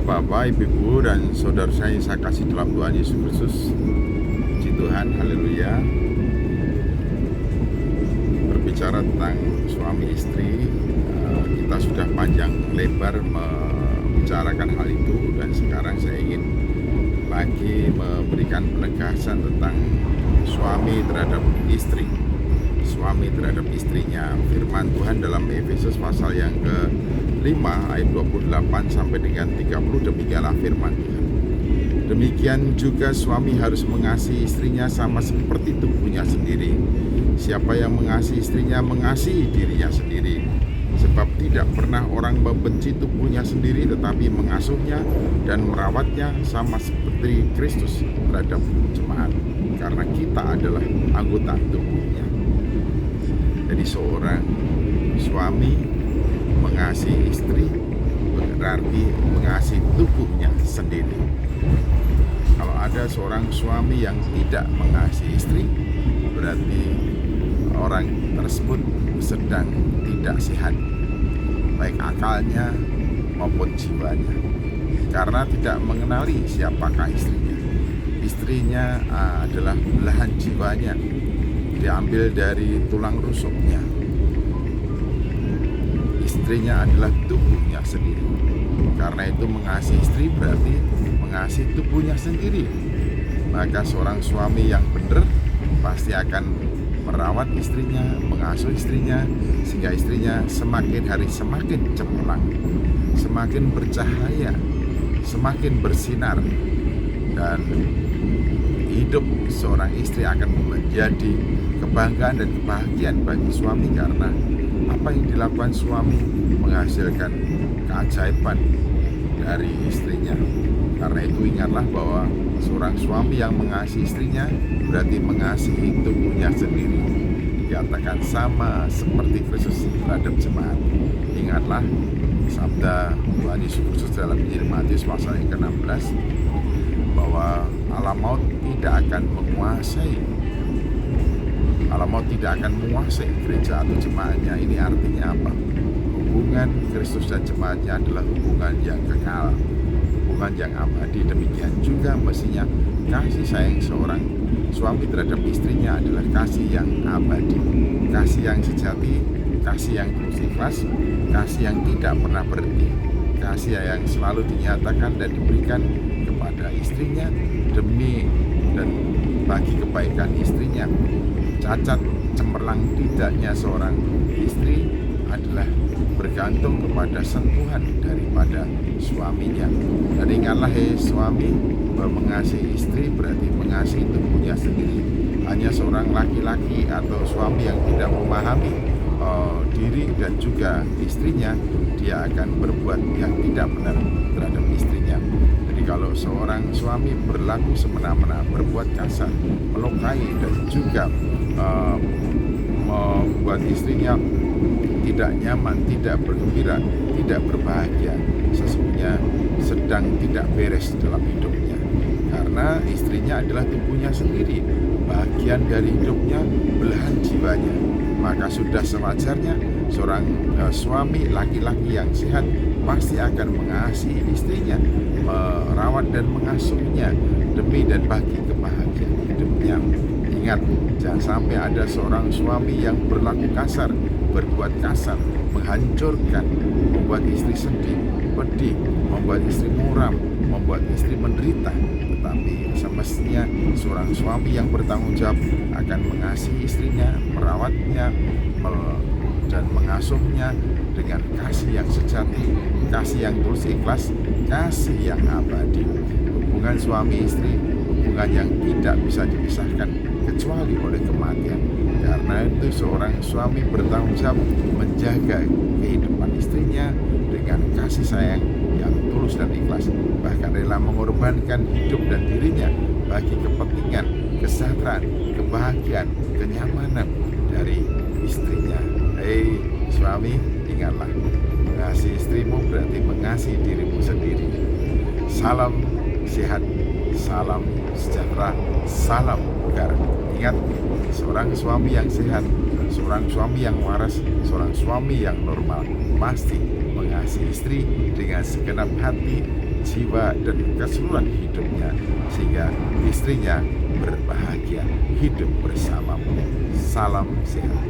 Bapak, Ibu, dan saudara saya yang saya kasih dalam Tuhan Yesus Kristus. Puji Tuhan, haleluya. Berbicara tentang suami istri, kita sudah panjang lebar membicarakan hal itu, dan sekarang saya ingin lagi memberikan penegasan tentang suami terhadap istri. Suami terhadap istrinya. Firman Tuhan dalam Efesus pasal yang ke-5 ayat 28 sampai dengan 30, demikianlah firman Tuhan. Demikian juga suami harus mengasihi istrinya sama seperti tubuhnya sendiri. Siapa yang mengasihi istrinya mengasihi dirinya sendiri. Sebab tidak pernah orang membenci tubuhnya sendiri, tetapi mengasuhnya dan merawatnya sama seperti Kristus terhadap jemaat, karena kita adalah anggota tubuhnya. Jadi seorang suami mengasihi istri berarti mengasihi tubuhnya sendiri. Kalau ada seorang suami yang tidak mengasihi istri, berarti orang tersebut sedang tidak sehat, baik akalnya maupun jiwanya, karena tidak mengenali siapakah istrinya. Istrinya adalah belahan jiwanya, diambil dari tulang rusuknya. Istrinya adalah tubuhnya sendiri. Karena itu mengasihi istri berarti mengasihi tubuhnya sendiri. Maka seorang suami yang benar pasti akan merawat istrinya, mengasuh istrinya, sehingga istrinya semakin hari semakin cemerlang, semakin bercahaya, semakin bersinar, dan hidup seorang istri akan menjadi kebanggaan dan kebahagiaan bagi suami, karena apa yang dilakukan suami menghasilkan keajaiban dari istrinya. Karena itu ingatlah bahwa seorang suami yang mengasihi istrinya berarti mengasihi tubuhnya sendiri. Dikatakan sama seperti Kristus terhadap jemaat. Ingatlah sabda Tuhan Yesus Kristus dalam Injil Matius pasal yang ke-16 bahwa alam maut tidak akan menguasai gereja atau jemaatnya. Ini artinya apa? Hubungan Kristus dan jemaatnya adalah hubungan yang kekal, hubungan yang abadi. Demikian juga mestinya kasih sayang seorang suami terhadap istrinya adalah kasih yang abadi, kasih yang sejati, kasih yang terus ikhlas, kasih yang tidak pernah berhenti, kasih yang selalu dinyatakan dan diberikan kepada istrinya demi dan bagi kebaikan istrinya. Cacat cemerlang tidaknya seorang istri adalah bergantung kepada sentuhan daripada suaminya. Dan ingatlah suami, bahwa mengasihi istri berarti mengasihi tubuhnya sendiri. Hanya seorang laki-laki atau suami yang tidak memahami diri dan juga istrinya, dia akan berbuat yang tidak benar terhadap istrinya. Jadi kalau seorang suami berlaku semena-mena, berbuat kasar, melukai dan juga membuat istrinya tidak nyaman, tidak bergembira, tidak berbahagia, sesungguhnya sedang tidak beres dalam hidupnya. Karena istrinya adalah tubuhnya sendiri, bagian dari hidupnya, belahan jiwanya. Maka sudah sewajarnya seorang suami laki-laki yang sehat pasti akan mengasihi istrinya, merawat dan mengasuhnya demi dan bagi kebahagiaan hidupnya. Ingat, jangan sampai ada seorang suami yang berlaku kasar, berbuat kasar, menghancurkan, membuat istri sedih, pedih, membuat istri muram, membuat istri menderita. Tetapi semestinya seorang suami yang bertanggung jawab akan mengasihi istrinya, merawatnya, dan mengasuhnya dengan kasih yang sejati, kasih yang tulus ikhlas, kasih yang abadi. Hubungan suami istri, hubungan yang tidak bisa dipisahkan kecuali oleh kematian. Karena itu seorang suami bertanggung jawab menjaga kehidupan istrinya dengan kasih sayang yang tulus dan ikhlas, bahkan rela mengorbankan hidup dan dirinya bagi kepentingan, kesejahteraan, kebahagiaan, kenyamanan dari istrinya. Hei suami, ingatlah, mengasihi istrimu berarti mengasihi dirimu sendiri. Salam sehat, salam sejahtera, salam bugar. Ingat, seorang suami yang sehat, seorang suami yang waras, seorang suami yang normal pasti mengasihi mengasihi istri dengan segenap hati, jiwa, dan keseluruhan hidupnya, sehingga istrinya berbahagia hidup bersamamu. Salam sehat.